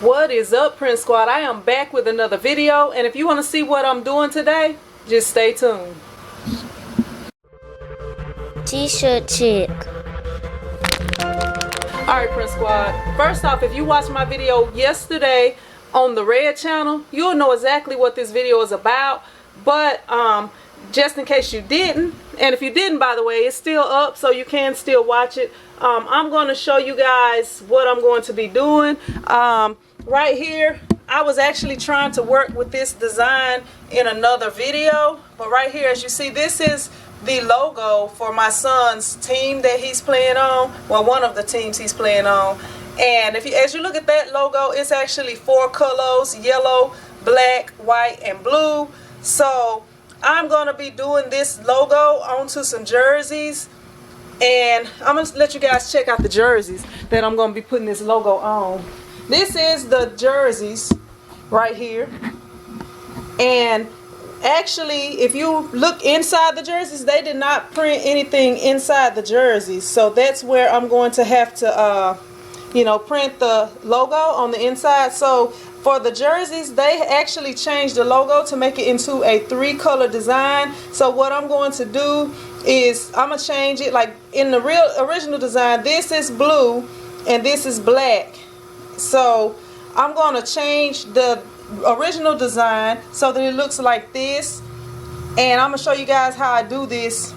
What is up, Print Squad? I am back with another video, and if you want to see what I'm doing today, just stay tuned. T-shirt chick. Alright, Print Squad, first off, if you watched my video yesterday on the red channel, you'll know exactly what this video is about. But just in case you didn't, and if you didn't, by the way, it's still up, so you can still watch it. I'm going to show you guys what I'm going to be doing. Right here, I was actually trying to work with this design in another video, but right here, as you see, this is the logo for my son's team that he's playing on. Well, one of the teams he's playing on. And as you look at that logo, it's actually 4 colors: yellow, black, white, and blue. So I'm going to be doing this logo onto some jerseys, and I'm going to let you guys check out the jerseys that I'm going to be putting this logo on. This is the jerseys right here, and actually, if you look inside the jerseys, they did not print anything inside the jerseys, so that's where I'm going to have to print the logo on the inside. So for the jerseys, they actually changed the logo to make it into a 3-color design. So what I'm going to do is I'm going to change it. Like in the original design, this is blue and this is black. So I'm going to change the original design so that it looks like this, and I'm going to show you guys how I do this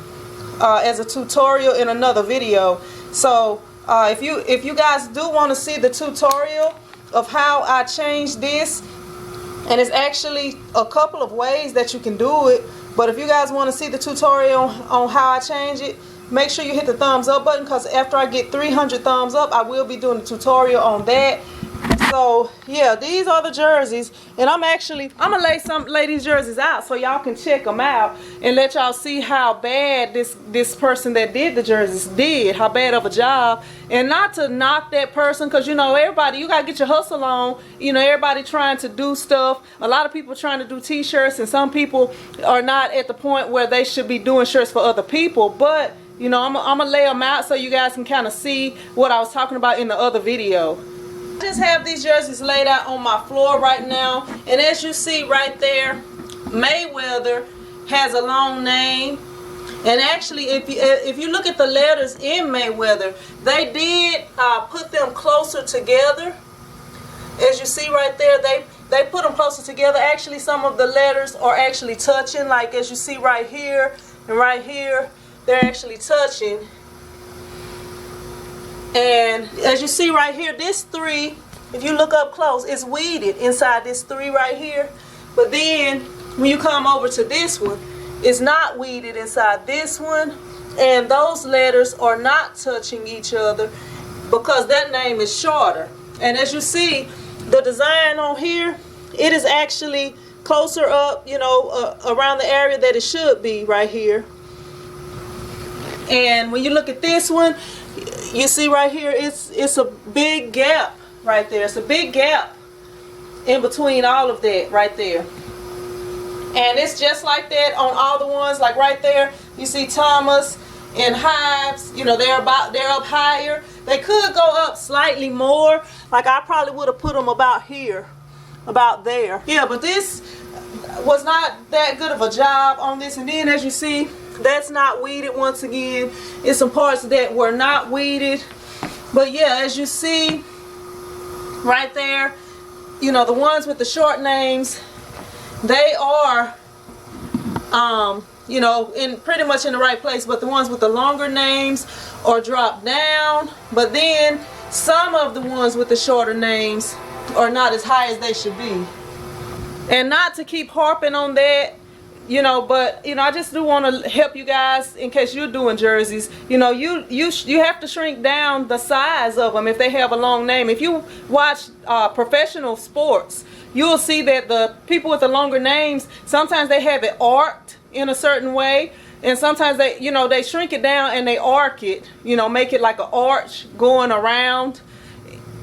as a tutorial in another video. So if you guys do want to see the tutorial of how I change this, and it's actually a couple of ways that you can do it, but if you guys want to see the tutorial on how I change it, make sure you hit the thumbs up button, because after I get 300 thumbs up, I will be doing a tutorial on that. So yeah, these are the jerseys, and I'm gonna lay these jerseys out so y'all can check them out and let y'all see how bad this person that did the jerseys did, how bad of a job. And not to knock that person, because you gotta get your hustle on. Everybody trying to do stuff. A lot of people trying to do t-shirts, and some people are not at the point where they should be doing shirts for other people. But I'm gonna lay them out so you guys can kind of see what I was talking about in the other video. I just have these jerseys laid out on my floor right now, and as you see right there, Mayweather has a long name. And actually, if you look at the letters in Mayweather, they did put them closer together. As you see right there, they put them closer together. Actually, some of the letters are actually touching, like as you see right here and right here, they're actually touching. And as you see right here, this 3, if you look up close, it's weeded inside this 3 right here. But then when you come over to this one, it's not weeded inside this one, and those letters are not touching each other because that name is shorter. And as you see, the design on here, it is actually closer up, around the area that it should be right here. And when you look at this one, you see right here, it's a big gap right there. It's a big gap in between all of that right there. And it's just like that on all the ones. Like right there, you see Thomas and Hives, they're up higher. They could go up slightly more. Like I probably would have put them about here, about there. Yeah, but this was not that good of a job on this. And then as you see, that's not weeded once again. It's some parts that were not weeded. But yeah, as you see right there, the ones with the short names, they are in pretty much in the right place. But the ones with the longer names are dropped down. But then some of the ones with the shorter names are not as high as they should be. And not to keep harping on that, but I just do want to help you guys in case you're doing jerseys. You have to shrink down the size of them if they have a long name. If you watch professional sports, you'll see that the people with the longer names, sometimes they have it arced in a certain way, and sometimes they shrink it down and they arc it, make it like an arch going around.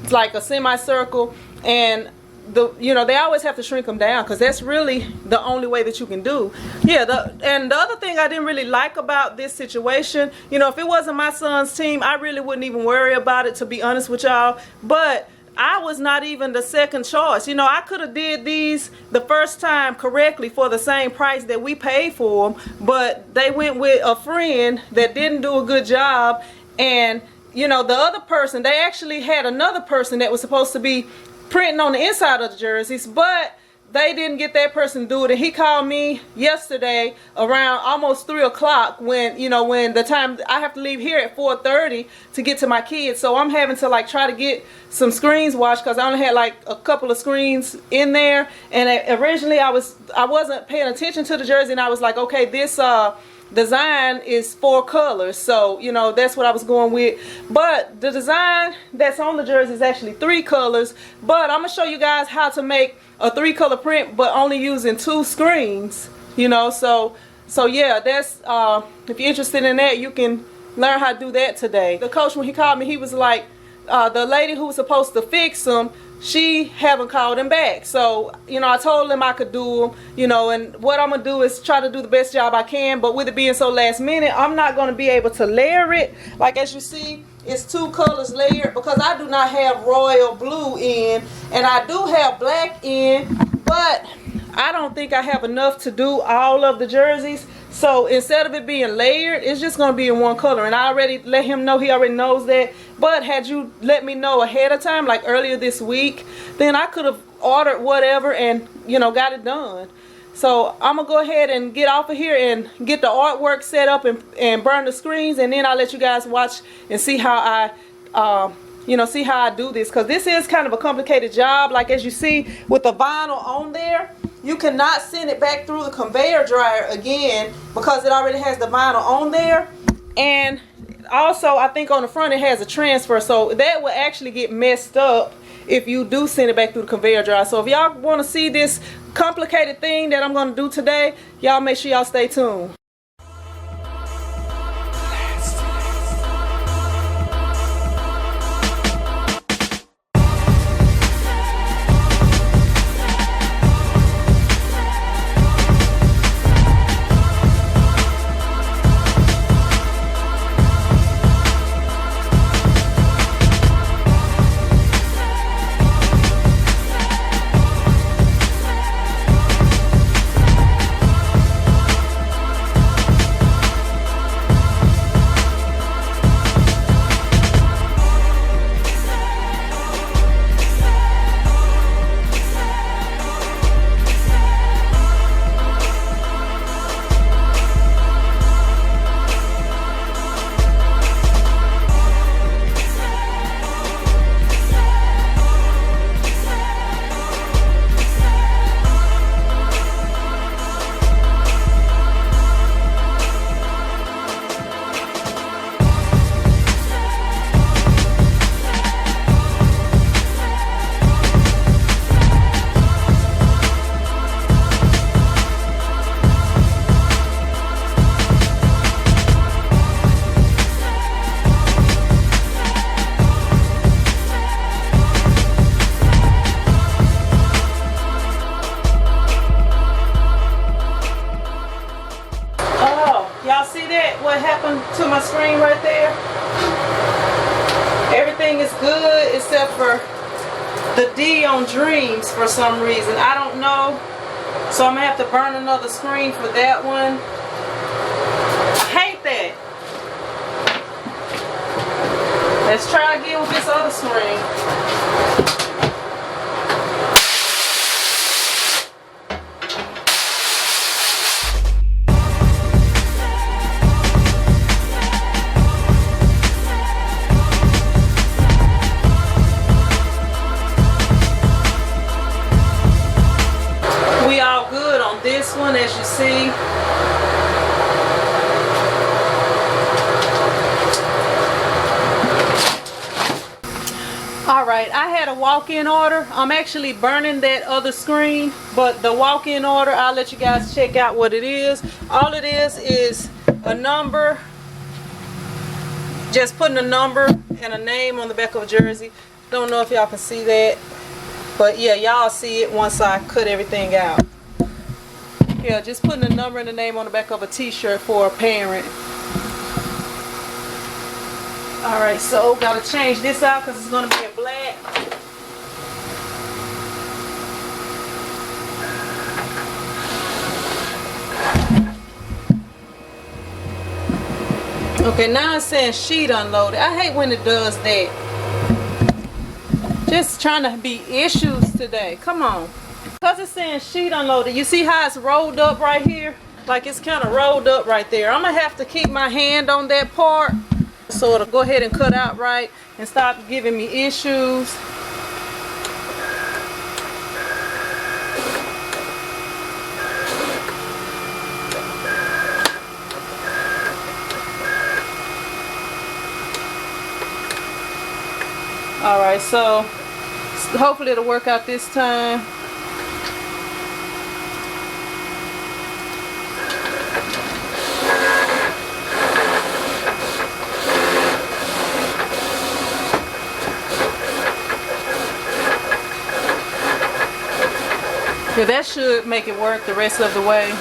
It's like a semicircle. And they always have to shrink them down, because that's really the only way that you can do. Yeah, and the other thing I didn't really like about this situation, if it wasn't my son's team, I really wouldn't even worry about it, to be honest with y'all. But I was not even the second choice. You know, I could have did these the first time correctly for the same price that we paid for them, but they went with a friend that didn't do a good job. And you know, the other person, they actually had another person that was supposed to be printing on the inside of the jerseys, but they didn't get that person to do it. And he called me yesterday around almost 3 o'clock when, you know, when the time I have to leave here at 4:30 to get to my kids. So I'm having to like try to get some screens washed because I only had like a couple of screens in there. And originally I wasn't paying attention to the jersey, and I was like, okay, this design is 4 colors, so you know that's what I was going with. But the design that's on the jersey is actually 3 colors. But I'm gonna show you guys how to make a 3-color print, but only using 2 screens. You know, so yeah, that's if you're interested in that, you can learn how to do that today. The coach, when he called me, he was like, the lady who was supposed to fix them, she haven't called him back. So, you know, I told him I could do them, you know, and what I'm going to do is try to do the best job I can. But with it being so last minute, I'm not going to be able to layer it. Like as you see, it's 2 colors layered because I do not have royal blue in, and I do have black in, but I don't think I have enough to do all of the jerseys. So instead of it being layered, it's just going to be in 1 color. And I already let him know, he already knows that. But had you let me know ahead of time, like earlier this week, then I could have ordered whatever and, you know, got it done. So I'm going to go ahead and get off of here and get the artwork set up and burn the screens. And then I'll let you guys watch and see how I, see how I do this. Because this is kind of a complicated job. Like as you see with the vinyl on there, you cannot send it back through the conveyor dryer again because it already has the vinyl on there. And also I think on the front it has a transfer, so that will actually get messed up if you do send it back through the conveyor dryer. So if y'all want to see this complicated thing that I'm going to do today, y'all make sure y'all stay tuned. What happened to my screen right there? Everything is good except for the D on dreams for some reason. I don't know. So I'm gonna have to burn another screen for that one. I hate that. Let's try again with this other screen. We all good on this one, as you see. Alright, I had a walk-in order. I'm actually burning that other screen, but the walk-in order, I'll let you guys check out what it is. All it is a number, just putting a number and a name on the back of a jersey. Don't know if y'all can see that. But yeah, y'all see it once I cut everything out. Yeah, just putting a number and a name on the back of a t-shirt for a parent. Alright, so gotta change this out because it's gonna be in black. Okay, now it's saying sheet unloaded. I hate when it does that. Just trying to be issues today. Come on. Because it's saying sheet unloaded. You see how it's rolled up right here? Like it's kind of rolled up right there. I'm going to have to keep my hand on that part so it'll go ahead and cut out right and stop giving me issues. Alright, so hopefully it'll work out this time. Yeah, that should make it work the rest of the way.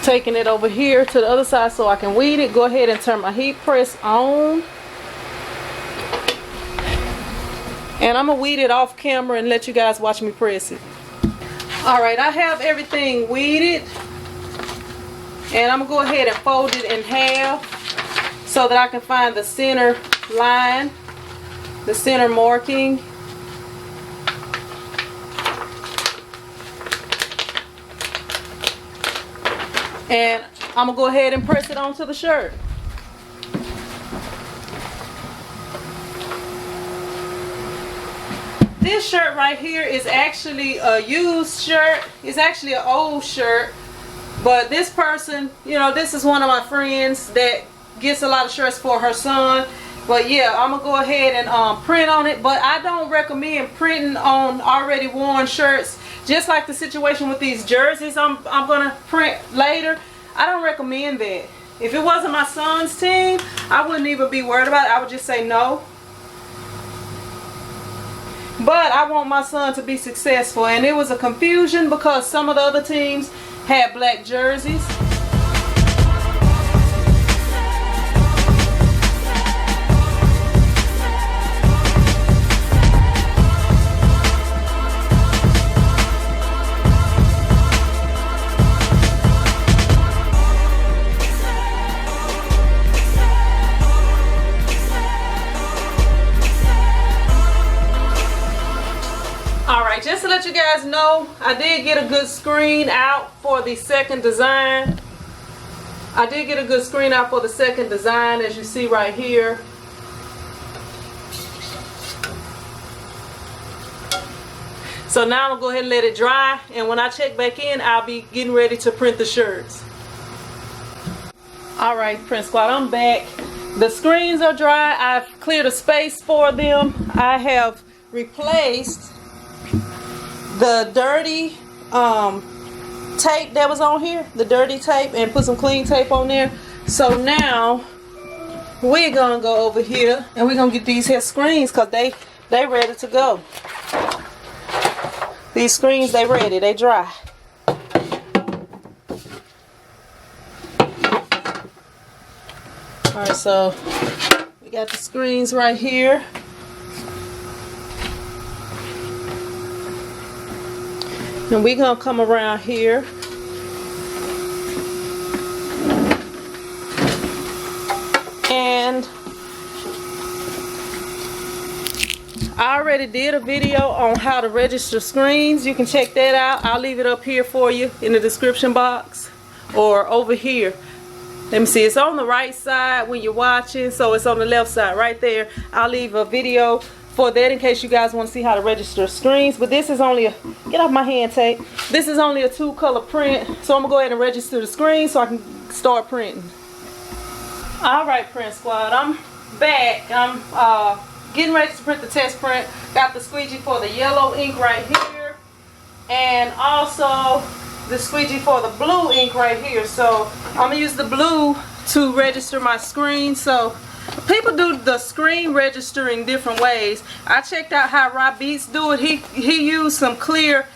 Taking it over here to the other side so I can weed it. Go ahead and turn my heat press on. And I'm going to weed it off camera and let you guys watch me press it. Alright, I have everything weeded. And I'm going to go ahead and fold it in half so that I can find the center line, the center marking. And I'm going to go ahead and press it onto the shirt. This shirt right here is actually a used shirt. It's actually an old shirt. But this person, you know, this is one of my friends that gets a lot of shirts for her son. But yeah, I'm going to go ahead and print on it. But I don't recommend printing on already worn shirts. Just like the situation with these jerseys I'm going to print later. I don't recommend that. If it wasn't my son's team, I wouldn't even be worried about it. I would just say no. But I want my son to be successful. And it was a confusion because some of the other teams had black jerseys. Alright, just to let you guys know, I did get a good screen out for the second design. As you see right here. So now I'm going to go ahead and let it dry, and when I check back in, I'll be getting ready to print the shirts. Alright, Print Squad, I'm back. The screens are dry. I've cleared a space for them. I have replaced the dirty tape that was on here, the dirty tape, and put some clean tape on there. So now we're gonna go over here and we're gonna get these here screens because they ready to go. These screens, they ready, they dry. Alright, so we got the screens right here. And we're going to come around here. And I already did a video on how to register screens. You can check that out. I'll leave it up here for you in the description box or over here. Let me see, it's on the right side when you're watching, so it's on the left side right there. I'll leave a video for that in case you guys want to see how to register screens. But this is only a, get off my hand tape. This is only a 2-color print, so I'm gonna go ahead and register the screen so I can start printing. Alright, Print Squad, I'm back. I'm getting ready to print the test print. Got the squeegee for the yellow ink right here, and also the squeegee for the blue ink right here. So I'm gonna use the blue to register my screen. So People do the screen register in different ways. I checked out how Rob Beats do it. He used some clear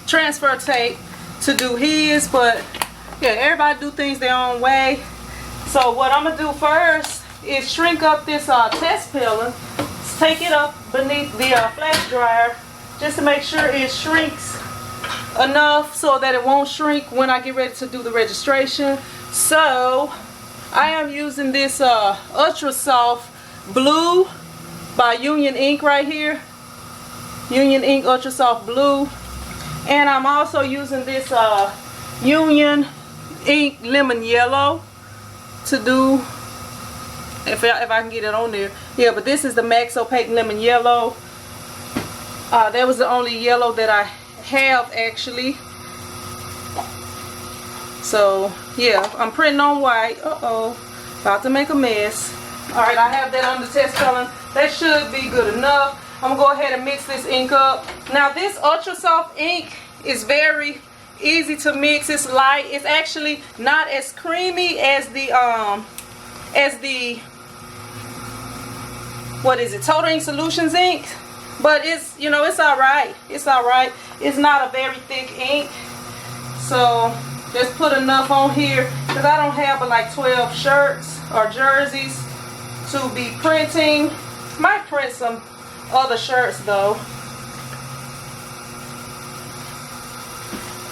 transfer tape to do his, but yeah, everybody do things their own way. So what I'm gonna do first is shrink up this test pillar, take it up beneath the flash dryer just to make sure it shrinks enough so that it won't shrink when I get ready to do the registration. So I am using this ultra soft blue by Union Ink right here, Union Ink ultra soft blue, and I'm also using this Union Ink lemon yellow to do, if I can get it on there. Yeah, but this is the Max Opaque lemon yellow. That was the only yellow that I have actually. So yeah, I'm printing on white. About to make a mess. Alright, I have that on the test color. That should be good enough. I'm gonna go ahead and mix this ink up. Now this ultra soft ink is very easy to mix. It's light. It's actually not as creamy as the what is it, Total Ink Solutions ink, but it's, you know, it's alright. It's alright. It's not a very thick ink, so just put enough on here because I don't have but like 12 shirts or jerseys to be printing. Might print some other shirts though.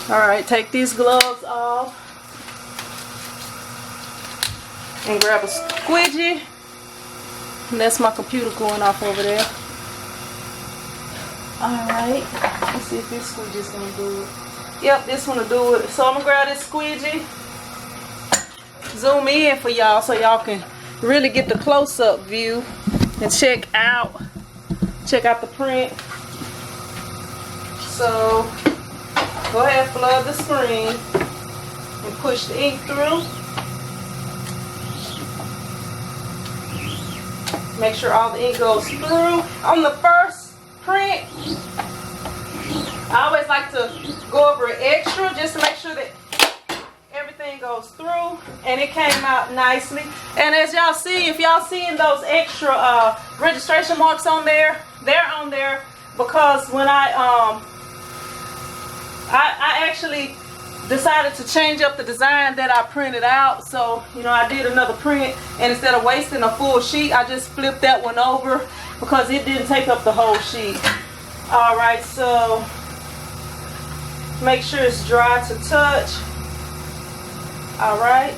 Alright, take these gloves off and grab a squidgy. And that's my computer going off over there. Alright, let's see if this squidgy's gonna do it. Yep, this one will do it. So I'm gonna grab this squidgy, zoom in for y'all so y'all can really get the close-up view and check out the print. So go ahead, flood the screen and push the ink through. Make sure all the ink goes through. On the first print, I always like to go over it extra just to make sure that everything goes through, and it came out nicely. And as y'all see, if y'all seeing those extra registration marks on there, they're on there because when I actually decided to change up the design that I printed out. So, you know, I did another print, and instead of wasting a full sheet, I just flipped that one over because it didn't take up the whole sheet. Alright, so make sure it's dry to touch. Alright.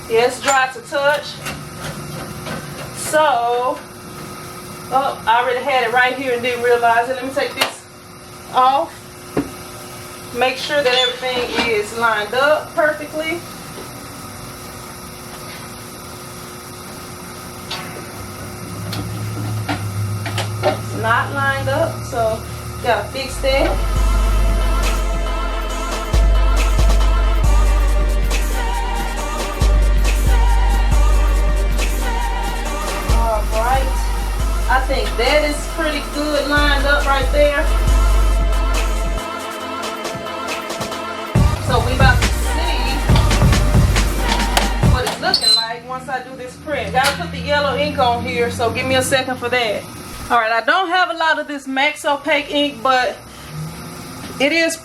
Yeah, it's dry to touch. So, oh, I already had it right here and didn't realize it. Let me take this off. Make sure that everything is lined up perfectly. It's not lined up, so gotta fix that. Alright. I think that is pretty good lined up right there. So we about to see what it's looking like once I do this print. Gotta put the yellow ink on here, so give me a second for that. Alright, I don't have a lot of this Max Opaque ink, but it is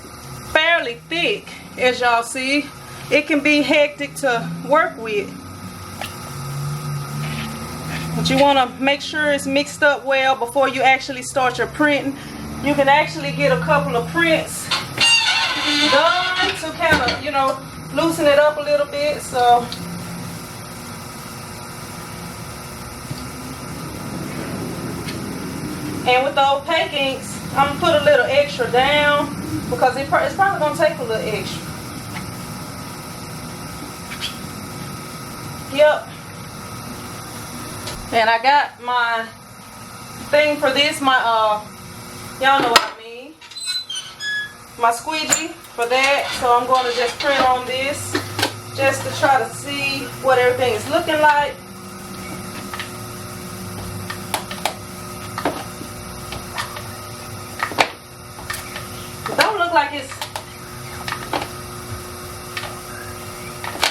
fairly thick, as y'all see. It can be hectic to work with. But you want to make sure it's mixed up well before you actually start your printing. You can actually get a couple of prints done to kind of, you know, loosen it up a little bit. So and with the opaque inks, I'm gonna put a little extra down because it's probably gonna take a little extra. Yep. And I got my thing for this, my y'all know what I mean, my squeegee for that. So I'm going to just print on this just to try to see what everything is looking like. It don't look like it's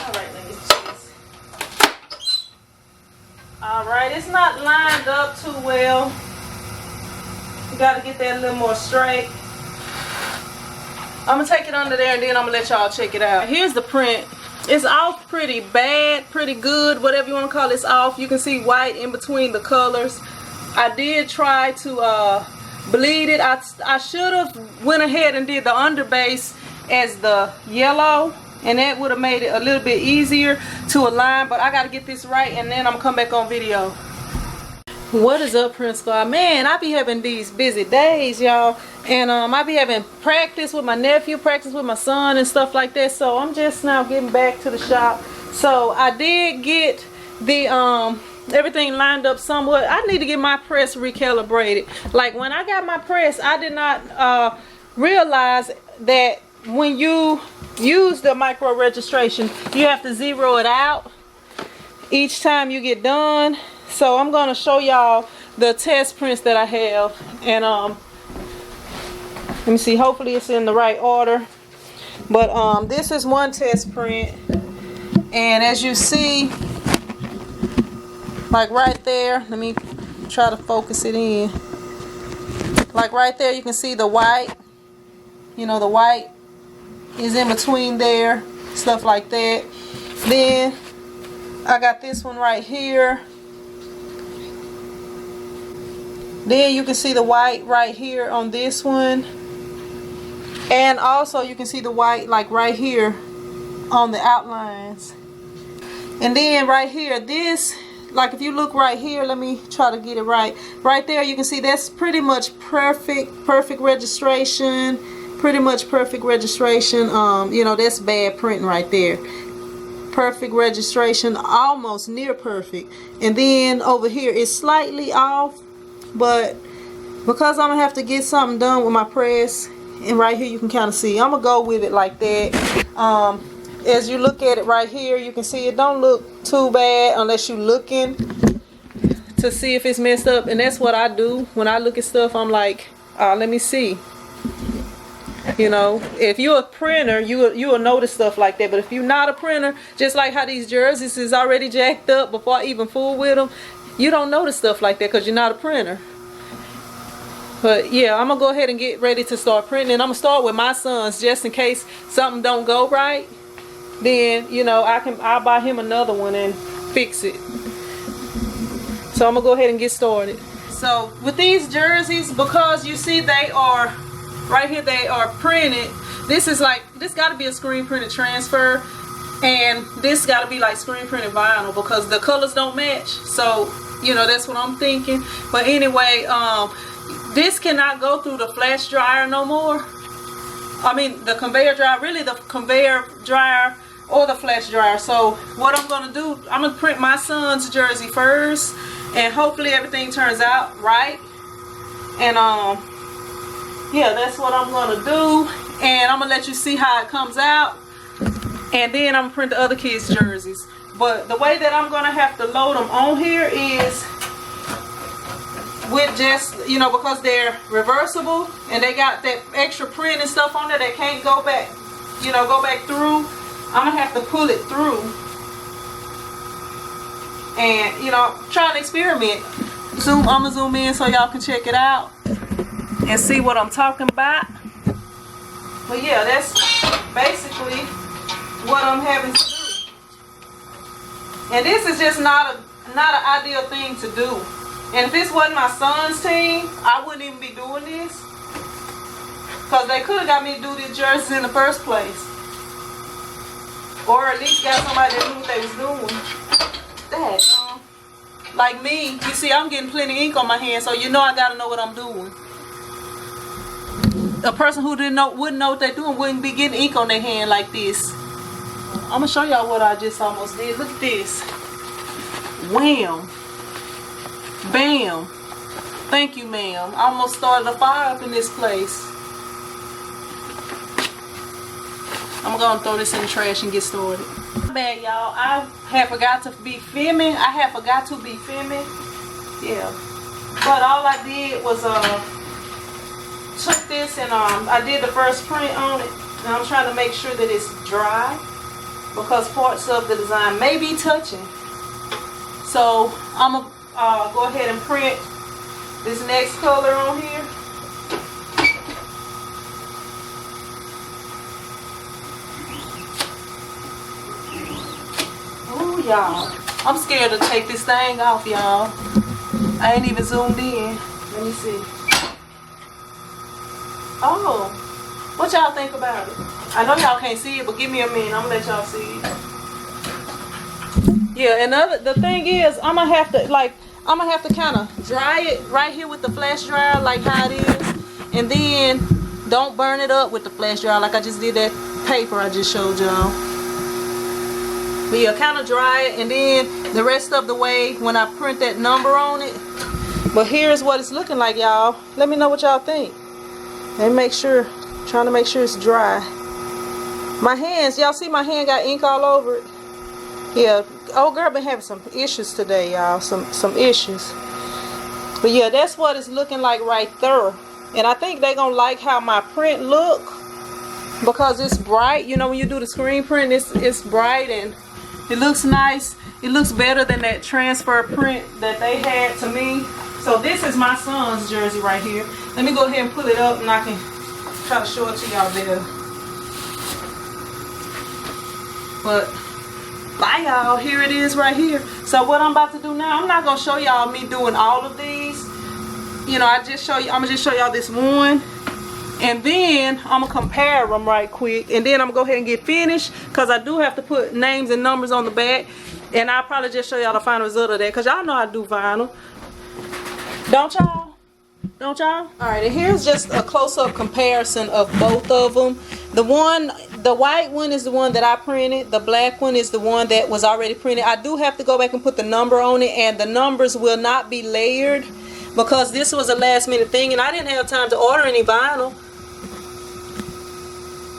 alright. Let me see this. right. It's not lined up too well. You got to get that a little more straight. I'm going to take it under there and then I'm going to let y'all check it out. Here's the print. It's off pretty bad, pretty good, whatever you want to call it. It's off. You can see white in between the colors. I did try to bleed it. I should have went ahead and did the underbase as the yellow, and that would have made it a little bit easier to align, but I got to get this right and then I'm going to come back on video. What is up, Print Squad? Man, I be having these busy days, y'all, and I be having practice with my nephew, practice with my son and stuff like that, so I'm just now getting back to the shop. So I did get the everything lined up somewhat. I need to get my press recalibrated. Like when I got my press, I did not realize that when you use the micro registration, you have to zero it out each time you get done. So I'm going to show y'all the test prints that I have, and let me see, hopefully it's in the right order. But this is one test print, and as you see, like right there, let me try to focus it in. Like right there, you can see the white, you know, the white is in between there, stuff like that. Then I got this one right here. Then you can see the white right here on this one, and also you can see the white like right here on the outlines. And then right here, this, like if you look right here, let me try to get it right. Right there you can see that's pretty much perfect registration, pretty much perfect registration. You know, that's bad printing right there. Perfect registration, almost near perfect. And then over here it's slightly off, but because I'm gonna have to get something done with my press, and right here you can kind of see, I'm gonna go with it like that. As you look at it right here, you can see it don't look too bad unless you're looking to see if it's messed up. And that's what I do when I look at stuff. I'm like, let me see. You know, if you're a printer, you will notice stuff like that. But if you're not a printer, just like how these jerseys is already jacked up before I even fool with them, you don't notice stuff like that because you're not a printer. But yeah, I'm gonna go ahead and get ready to start printing, and I'm gonna start with my son's just in case something don't go right. Then, you know, I'll buy him another one and fix it. So I'm gonna go ahead and get started. So with these jerseys, because you see they are right here, they are printed. This is like, this got to be a screen printed transfer, and this got to be like screen printed vinyl because the colors don't match. So you know, that's what I'm thinking. But anyway, this cannot go through the flash dryer no more. I mean the conveyor dryer, really the conveyor dryer or the flash dryer. So what I'm gonna do, I'm gonna print my son's jersey first, and hopefully everything turns out right. And yeah, that's what I'm gonna do, and I'm gonna let you see how it comes out, and then I'm gonna print the other kids' jerseys. But the way that I'm gonna have to load them on here is with just, you know, because they're reversible and they got that extra print and stuff on there that can't go back, you know, go back through. I'm gonna have to pull it through, and you know, trying to experiment. I'm gonna zoom in so y'all can check it out and see what I'm talking about. But yeah, that's basically what I'm having to do. And this is just not an ideal thing to do. And if this wasn't my son's team, I wouldn't even be doing this, because they could have got me to do these jerseys in the first place, or at least got somebody that knew what they was doing. Daggone. Like me, you see, I'm getting plenty of ink on my hand, so you know I gotta know what I'm doing. A person who wouldn't know what they're doing wouldn't be getting ink on their hand like this. I'm gonna show y'all what I just almost did. Look at this. Wham. Bam. Thank you, ma'am. I almost started a fire up in this place. I'm gonna throw this in the trash and get started. Bad, y'all. I had forgot to be filming. Yeah. But all I did was took this and I did the first print on it. And I'm trying to make sure that it's dry, because parts of the design may be touching. So I'm go ahead and print this next color on here. Ooh, y'all. I'm scared to take this thing off, y'all. I ain't even zoomed in. Let me see. Oh, what y'all think about it? I know y'all can't see it, but give me a minute. I'm gonna let y'all see it. Yeah, and the thing is, I'm gonna have to kind of dry it right here with the flash dryer, like how it is, and then don't burn it up with the flash dryer like I just did that paper I just showed y'all. But yeah, kind of dry it, and then the rest of the way when I print that number on it. But here's what it's looking like, y'all. Let me know what y'all think. And trying to make sure it's dry. My hands, y'all see my hand got ink all over it? Yeah, old girl been having some issues today, y'all. Some issues. But yeah, that's what it's looking like right there. And I think they're gonna like how my print look, because it's bright. You know, when you do the screen print, it's bright and it looks nice. It looks better than that transfer print that they had to me. So this is my son's jersey right here. Let me go ahead and pull it up and I can try to show it to y'all better. But bye y'all, here it is right here. So what I'm about to do now, I'm not gonna show y'all me doing all of these. You know, I'm gonna just show y'all this one, and then I'm gonna compare them right quick, and then I'm gonna go ahead and get finished, because I do have to put names and numbers on the back, and I'll probably just show y'all the final result of that, because y'all know I do vinyl. Don't y'all? Don't y'all? Alright, and here's just a close-up comparison of both of them. The white one is the one that I printed. The black one is the one that was already printed. I do have to go back and put the number on it, and the numbers will not be layered because this was a last-minute thing, and I didn't have time to order any vinyl.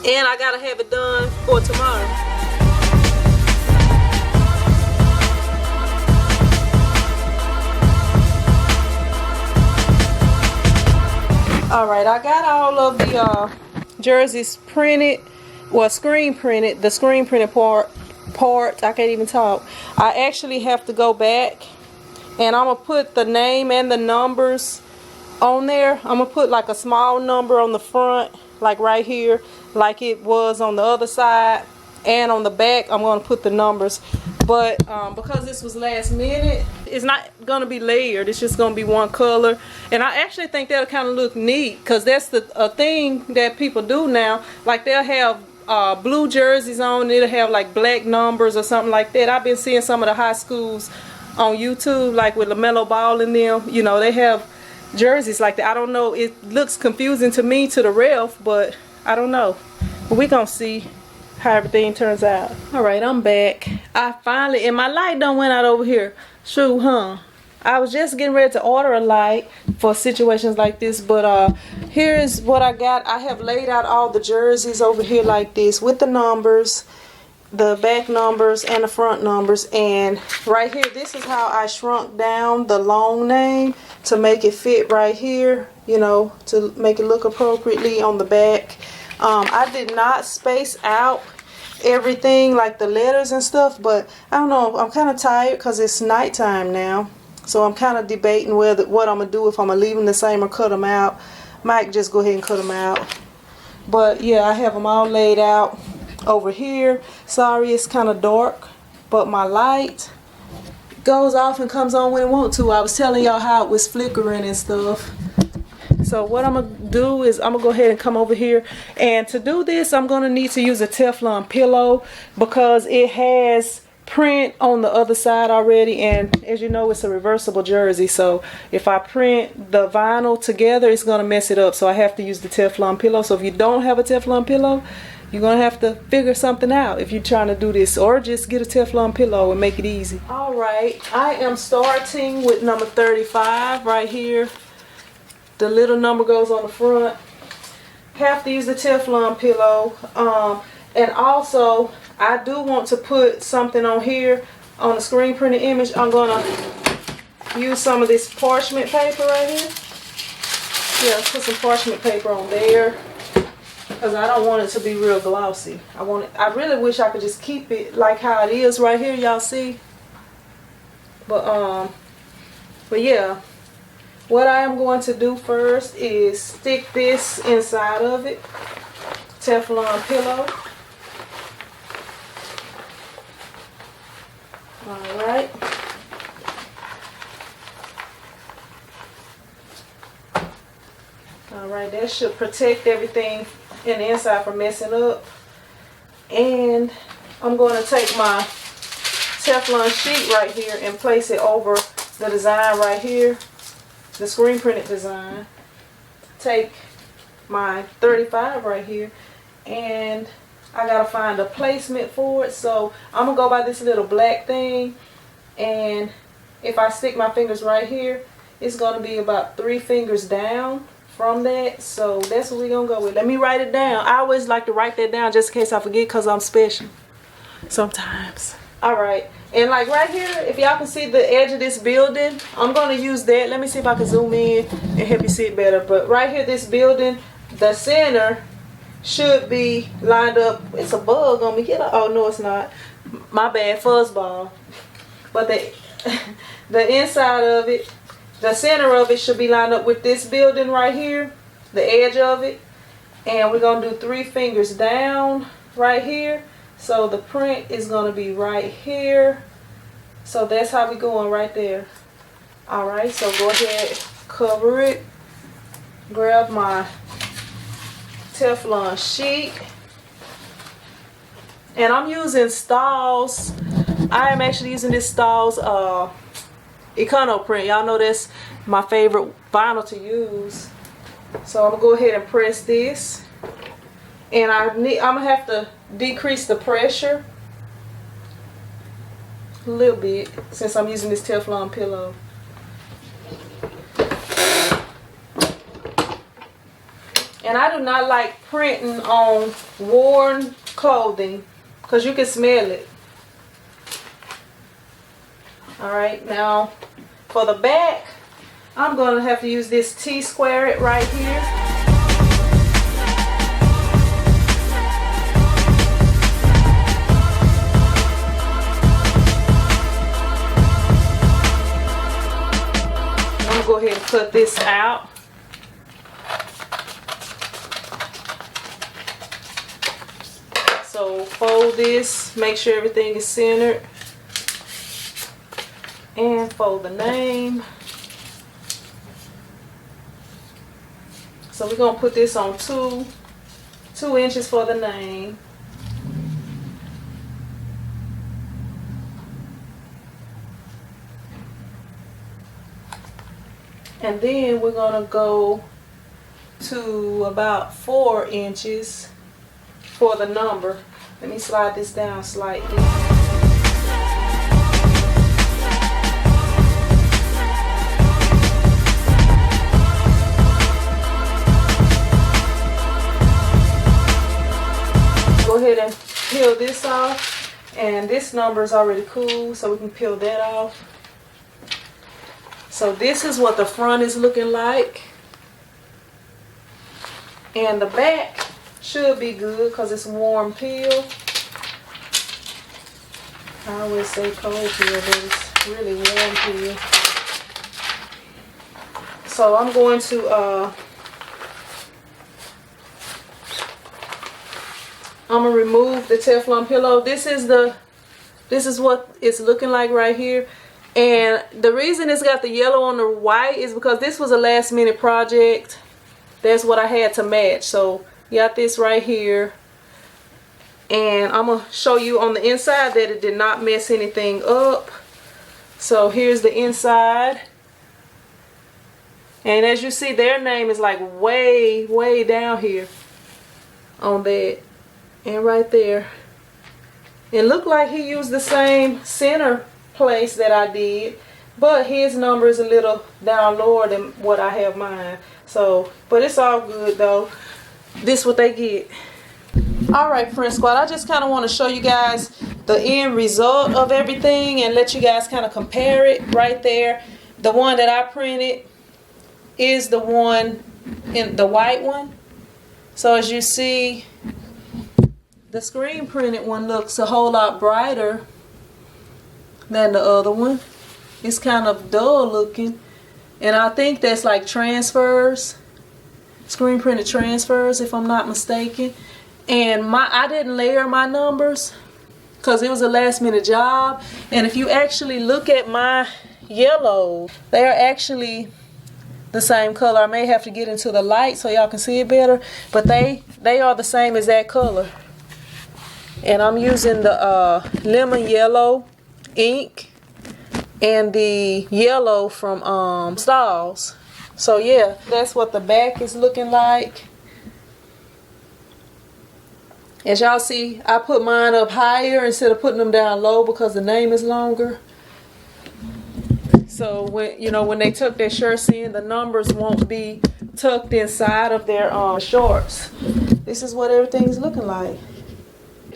And I gotta have it done for tomorrow. Alright, I got all of the jerseys printed, well, screen printed, the screen printed part, I can't even talk. I actually have to go back, and I'm going to put the name and the numbers on there. I'm going to put like a small number on the front, like right here, like it was on the other side, and on the back I'm going to put the numbers. But because this was last minute, it's not going to be layered. It's just going to be one color. And I actually think that'll kind of look neat, because that's a thing that people do now. Like they'll have blue jerseys on. It'll have like black numbers or something like that. I've been seeing some of the high schools on YouTube, like with LaMelo Ball in them. You know, they have jerseys like that. I don't know. It looks confusing to me, to the ref, but I don't know. But we're going to see how everything turns out. Alright, I'm back. I finally, and my light done went out over here. Shoot, huh? I was just getting ready to order a light for situations like this, but here's what I got. I have laid out all the jerseys over here like this with the numbers, the back numbers and the front numbers, and right here, this is how I shrunk down the long name to make it fit right here, you know, to make it look appropriately on the back. I did not space out everything like the letters and stuff, but I don't know, I'm kind of tired because it's nighttime now, so I'm kind of debating what I'm gonna do, if I'm gonna leave them the same or cut them out. Might just go ahead and cut them out. But yeah, I have them all laid out over here. Sorry, it's kind of dark, but my light goes off and comes on when it wants to. I was telling y'all how it was flickering and stuff. So what I'm going to do is I'm going to go ahead and come over here. And to do this, I'm going to need to use a Teflon pillow, because it has print on the other side already. And as you know, it's a reversible jersey. So if I print the vinyl together, it's going to mess it up. So I have to use the Teflon pillow. So if you don't have a Teflon pillow, you're going to have to figure something out if you're trying to do this. Or just get a Teflon pillow and make it easy. Alright, I am starting with number 35 right here. The little number goes on the front. Have to use the Teflon pillow. And also, I do want to put something on here on the screen printed image. I'm going to use some of this parchment paper right here. Yeah, put some parchment paper on there, because I don't want it to be real glossy. I really wish I could just keep it like how it is right here, y'all see. But But yeah, what I am going to do first is stick this inside of it. Teflon pillow. Alright. Alright, that should protect everything in the inside from messing up. And I'm going to take my Teflon sheet right here and place it over the design right here, the screen printed design. Take my 35 right here, and I gotta find a placement for it. So I'm gonna go by this little black thing, and if I stick my fingers right here, it's gonna be about 3 fingers down from that. So that's what we're gonna go with. Let me write it down. I always like to write that down just in case I forget, because I'm special sometimes. Alright, and like right here, if y'all can see the edge of this building, I'm going to use that. Let me see if I can zoom in and help you see it better. But right here, this building, the center should be lined up. It's a bug on me. Get up. Oh, no, it's not. My bad, fuzzball. But the inside of it, the center of it should be lined up with this building right here, the edge of it. And we're going to do 3 fingers down right here. So the print is going to be right here. So that's how we're going right there. Alright, so go ahead, cover it. Grab my Teflon sheet. And I'm using Stahl's. I am actually using this Stahl's Econo print. Y'all know that's my favorite vinyl to use. So I'm going to go ahead and press this. And I'm going to have to decrease the pressure a little bit since I'm using this Teflon pillow. And I do not like printing on worn clothing because you can smell it. Alright, now for the back, I'm going to have to use this T-square it right here. Go ahead and cut this out. So fold this, make sure everything is centered, and fold the name. So we're going to put this on 2 inches for the name. And then we're going to go to about 4 inches for the number. Let me slide this down slightly. Go ahead and peel this off. And this number is already cool, so we can peel that off. So this is what the front is looking like. And the back should be good because it's warm peel. I always say cold peel, but it's really warm peel. So I'm going to I'm gonna remove the Teflon pillow. This is what it's looking like right here. And the reason it's got the yellow on the white is because this was a last minute project. That's what I had to match. So you got this right here. And I'm going to show you on the inside that it did not mess anything up. So here's the inside. And as you see, their name is like way down here on that. And right there. It looked like he used the same center place that I did, but his number is a little down lower than what I have mine. So, but it's all good though. This what they get. Alright, Friend Squad, I just kind of want to show you guys the end result of everything and let you guys kind of compare it right there. The one that I printed is the one in the white one. So as you see, the screen printed one looks a whole lot brighter than the other one. It's kind of dull looking. And I think that's like transfers. Screen printed transfers, if I'm not mistaken. And I didn't layer my numbers because it was a last minute job. And if you actually look at my yellows, they are actually the same color. I may have to get into the light so y'all can see it better, but they are the same exact color. And I'm using the lemon yellow ink and the yellow from Stalls. So yeah, that's what the back is looking like. As y'all see, I put mine up higher instead of putting them down low because the name is longer. So when they tuck their shirts in, the numbers won't be tucked inside of their shorts. This is what everything's looking like.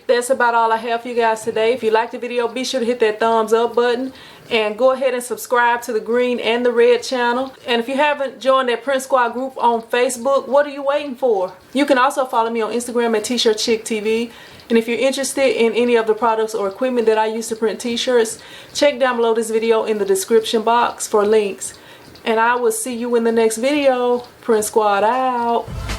That's about all I have for you guys today. If you liked the video, be sure to hit that thumbs up button and go ahead and subscribe to the green and the red channel. And if you haven't joined that Print Squad group on Facebook, what are you waiting for? You can also follow me on Instagram at T-Shirt Chick TV. And if you're interested in any of the products or equipment that I use to print t-shirts, check down below this video in the description box for links. And I will see you in the next video. Print Squad out.